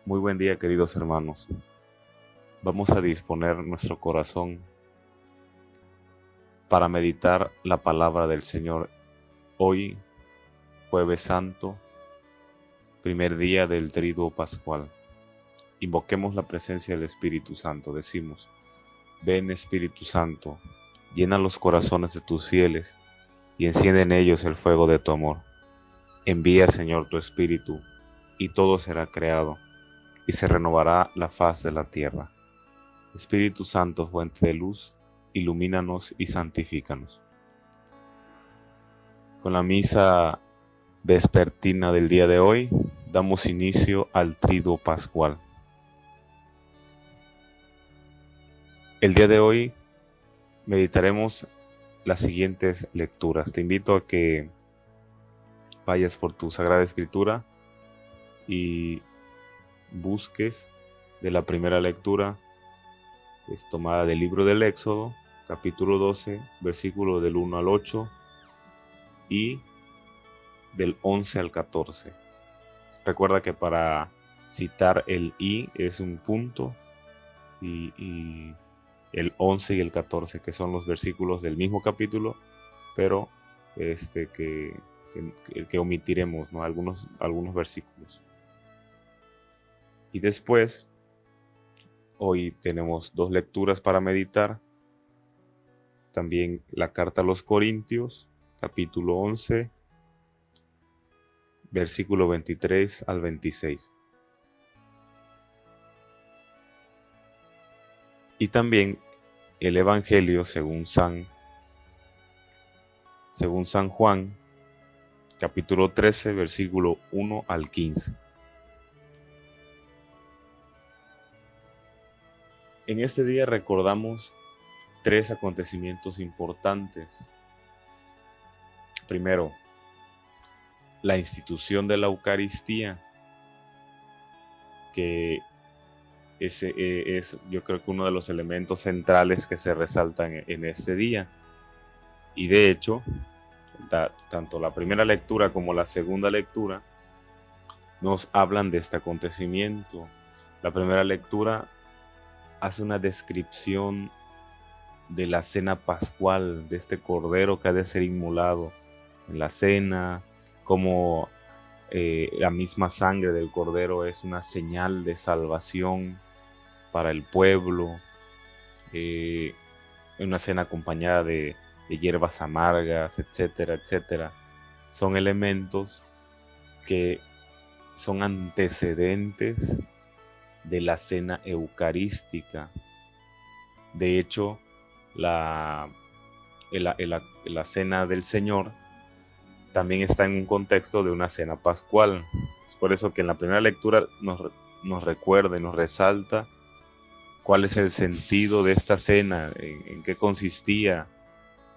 Muy buen día, queridos hermanos. Vamos a disponer nuestro corazón para meditar la palabra del Señor hoy, Jueves Santo, primer día del Triduo Pascual. Invoquemos la presencia del Espíritu Santo. Decimos: ven, Espíritu Santo, llena los corazones de tus fieles y enciende en ellos el fuego de tu amor. Envía, Señor, tu Espíritu, y todo será creado, y se renovará la faz de la tierra. Espíritu Santo, fuente de luz, ilumínanos y santifícanos. Con la misa vespertina del día de hoy, damos inicio al Triduo Pascual. El día de hoy meditaremos las siguientes lecturas. Te invito a que vayas por tu Sagrada Escritura y busques de la primera lectura. Es tomada del libro del Éxodo, capítulo 12, versículo del 1 al 8 y del 11 al 14. Recuerda que para citar el "y" es un punto y el 11 y el 14, que son los versículos del mismo capítulo, pero que omitiremos, ¿no? algunos versículos. Y después, hoy tenemos dos lecturas para meditar. También la carta a los Corintios, capítulo 11, versículo 23 al 26. Y también el Evangelio según San Juan, capítulo 13, versículo 1 al 15. En este día recordamos tres acontecimientos importantes. Primero, la institución de la Eucaristía, que es yo creo que uno de los elementos centrales que se resaltan en este día. Y de hecho, tanto la primera lectura como la segunda lectura nos hablan de este acontecimiento. La primera lectura hace una descripción de la cena pascual, de este cordero que ha de ser inmolado en la cena, como la misma sangre del cordero es una señal de salvación para el pueblo, una cena acompañada de hierbas amargas, etcétera, etcétera. Son elementos que son antecedentes de la cena eucarística. De hecho, la cena del Señor también está en un contexto de una cena pascual. Es por eso que en la primera lectura nos recuerda y nos resalta cuál es el sentido de esta cena, en qué consistía,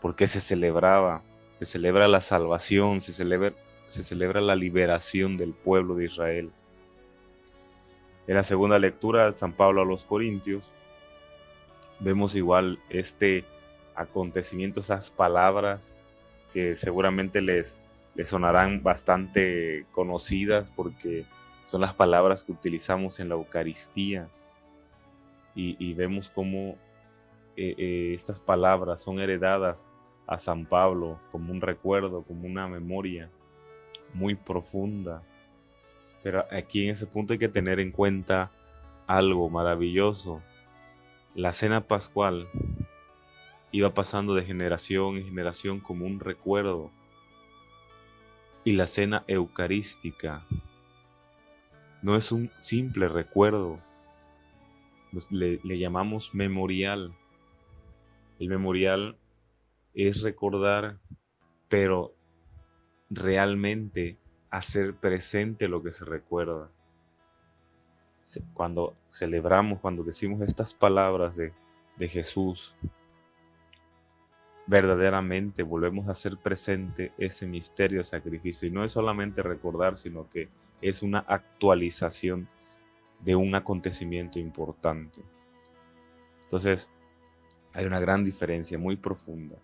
por qué se celebraba. Se celebra la salvación, se celebra la liberación del pueblo de Israel. En la segunda lectura, San Pablo a los Corintios, vemos igual este acontecimiento, esas palabras que seguramente les sonarán bastante conocidas porque son las palabras que utilizamos en la Eucaristía, y vemos cómo estas palabras son heredadas a San Pablo como un recuerdo, como una memoria muy profunda. Pero aquí en ese punto hay que tener en cuenta algo maravilloso. La cena pascual iba pasando de generación en generación como un recuerdo, y la cena eucarística no es un simple recuerdo, le llamamos memorial. El memorial es recordar, pero realmente hacer presente lo que se recuerda. Cuando celebramos, cuando decimos estas palabras de Jesús, verdaderamente volvemos a hacer presente ese misterio de sacrificio. Y no es solamente recordar, sino que es una actualización de un acontecimiento importante. Entonces, hay una gran diferencia muy profunda.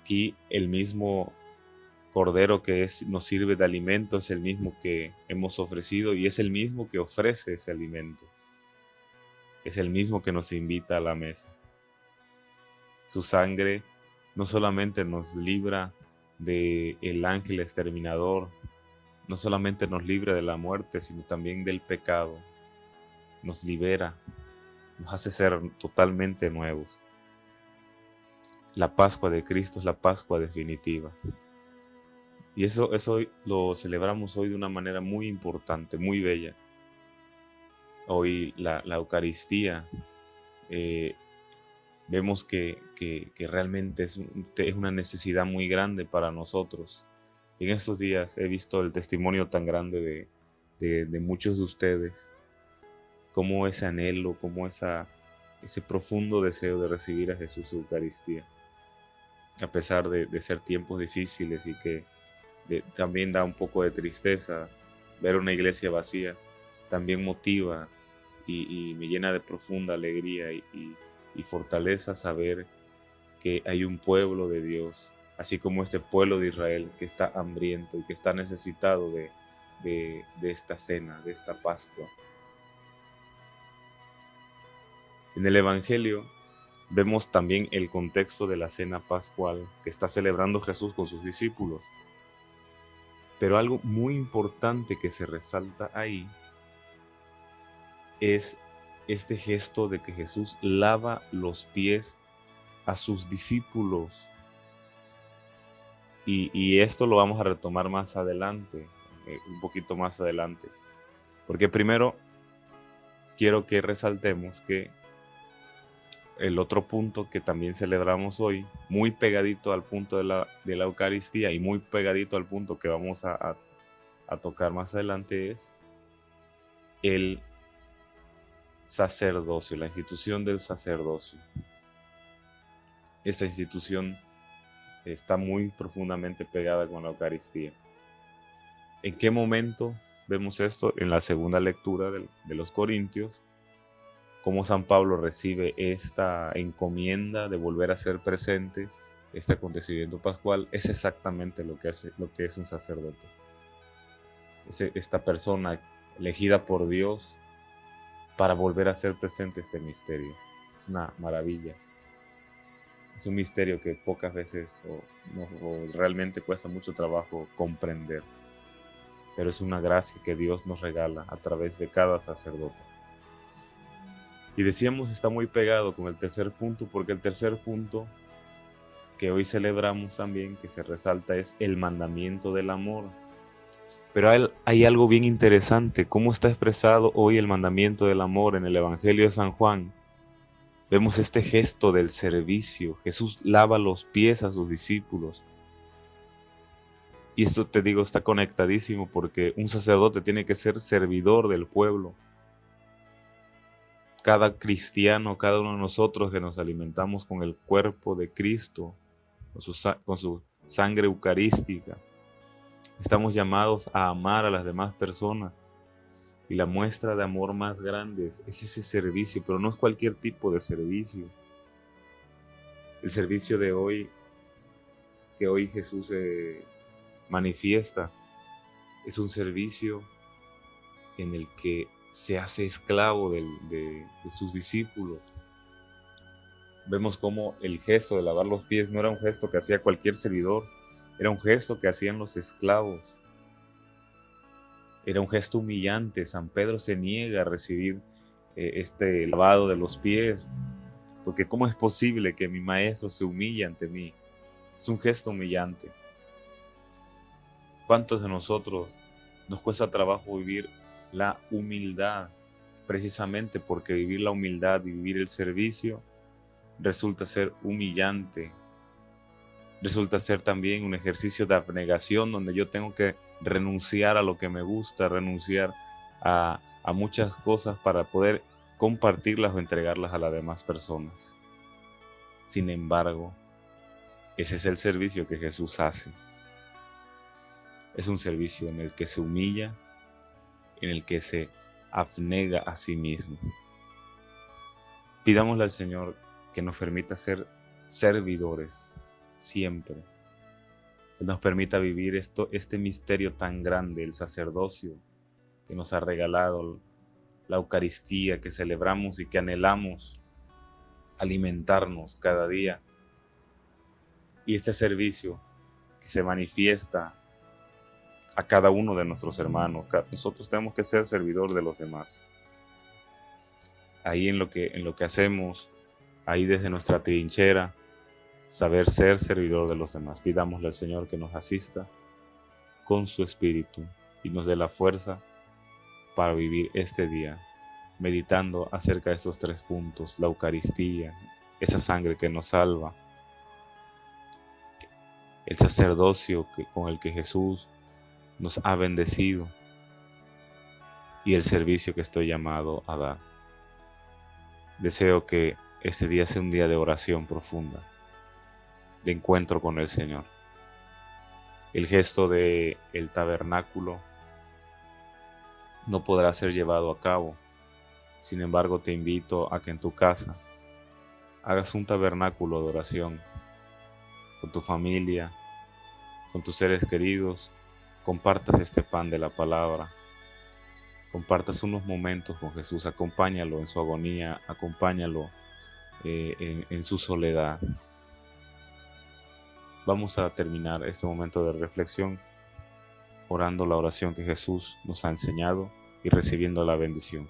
Aquí el mismo Cordero nos sirve de alimento es el mismo que hemos ofrecido y es el mismo que ofrece ese alimento. Es el mismo que nos invita a la mesa. Su sangre no solamente nos libra del ángel exterminador, no solamente nos libra de la muerte, sino también del pecado. Nos libera, nos hace ser totalmente nuevos. La Pascua de Cristo es la Pascua definitiva. Y eso lo celebramos hoy de una manera muy importante, muy bella. Hoy la Eucaristía, vemos que realmente es una necesidad muy grande para nosotros. En estos días he visto el testimonio tan grande de muchos de ustedes, cómo ese anhelo, cómo ese profundo deseo de recibir a Jesús en Eucaristía, a pesar de ser tiempos difíciles y que también da un poco de tristeza ver una iglesia vacía, también motiva y me llena de profunda alegría y fortaleza saber que hay un pueblo de Dios, así como este pueblo de Israel que está hambriento y que está necesitado de esta cena, de esta Pascua. En el Evangelio vemos también el contexto de la cena pascual que está celebrando Jesús con sus discípulos. Pero algo muy importante que se resalta ahí es este gesto de que Jesús lava los pies a sus discípulos. Y esto lo vamos a retomar más adelante, un poquito más adelante. Porque primero quiero que resaltemos que el otro punto que también celebramos hoy, muy pegadito al punto de la Eucaristía y muy pegadito al punto que vamos a tocar más adelante, es el sacerdocio, la institución del sacerdocio. Esta institución está muy profundamente pegada con la Eucaristía. ¿En qué momento vemos esto? En la segunda lectura de los Corintios, cómo San Pablo recibe esta encomienda de volver a ser presente, este acontecimiento pascual, es exactamente lo que es un sacerdote. Esta persona elegida por Dios para volver a ser presente este misterio. Es una maravilla. Es un misterio que pocas veces o realmente cuesta mucho trabajo comprender. Pero es una gracia que Dios nos regala a través de cada sacerdote. Y decíamos, está muy pegado con el tercer punto, porque el tercer punto que hoy celebramos también, que se resalta, es el mandamiento del amor. Pero hay algo bien interesante, cómo está expresado hoy el mandamiento del amor en el Evangelio de San Juan. Vemos este gesto del servicio. Jesús lava los pies a sus discípulos. Y esto, te digo, está conectadísimo porque un sacerdote tiene que ser servidor del pueblo. Cada cristiano, cada uno de nosotros que nos alimentamos con el cuerpo de Cristo, con su sangre eucarística, estamos llamados a amar a las demás personas. Y la muestra de amor más grande es ese servicio, pero no es cualquier tipo de servicio. El servicio de hoy, que hoy Jesús manifiesta, es un servicio en el que se hace esclavo de sus discípulos. Vemos cómo el gesto de lavar los pies no era un gesto que hacía cualquier servidor, era un gesto que hacían los esclavos. Era un gesto humillante. San Pedro se niega a recibir este lavado de los pies, porque ¿cómo es posible que mi maestro se humille ante mí? Es un gesto humillante. ¿Cuántos de nosotros nos cuesta trabajo vivir la humildad? Precisamente porque vivir la humildad y vivir el servicio resulta ser humillante. Resulta ser también un ejercicio de abnegación donde yo tengo que renunciar a lo que me gusta, renunciar a muchas cosas para poder compartirlas o entregarlas a las demás personas. Sin embargo, ese es el servicio que Jesús hace. Es un servicio en el que se humilla, en el que se abnega a sí mismo. Pidámosle al Señor que nos permita ser servidores siempre. que nos permita vivir este misterio tan grande, el sacerdocio que nos ha regalado, la Eucaristía que celebramos y que anhelamos alimentarnos cada día, y este servicio que se manifiesta a cada uno de nuestros hermanos. Nosotros tenemos que ser servidor de los demás. Ahí en lo que hacemos, ahí desde nuestra trinchera, saber ser servidor de los demás. Pidámosle al Señor que nos asista con su Espíritu y nos dé la fuerza para vivir este día, meditando acerca de esos 3 puntos: la Eucaristía, esa sangre que nos salva, el sacerdocio con el que Jesús nos ha bendecido y el servicio que estoy llamado a dar. Deseo que este día sea un día de oración profunda, de encuentro con el Señor. El gesto del tabernáculo no podrá ser llevado a cabo. Sin embargo, te invito a que en tu casa hagas un tabernáculo de oración con tu familia, con tus seres queridos. Compartas este pan de la palabra, compartas unos momentos con Jesús, acompáñalo en su agonía, acompáñalo en su soledad. Vamos a terminar este momento de reflexión orando la oración que Jesús nos ha enseñado y recibiendo la bendición.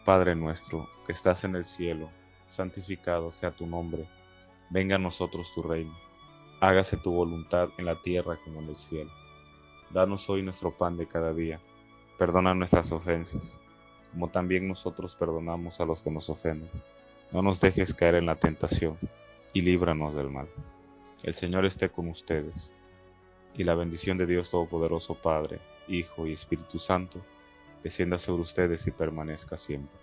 Padre nuestro que estás en el cielo, santificado sea tu nombre, venga a nosotros tu reino, hágase tu voluntad en la tierra como en el cielo. Danos hoy nuestro pan de cada día, perdona nuestras ofensas, como también nosotros perdonamos a los que nos ofenden. No nos dejes caer en la tentación, y líbranos del mal. El Señor esté con ustedes, y la bendición de Dios Todopoderoso, Padre, Hijo y Espíritu Santo, descienda sobre ustedes y permanezca siempre.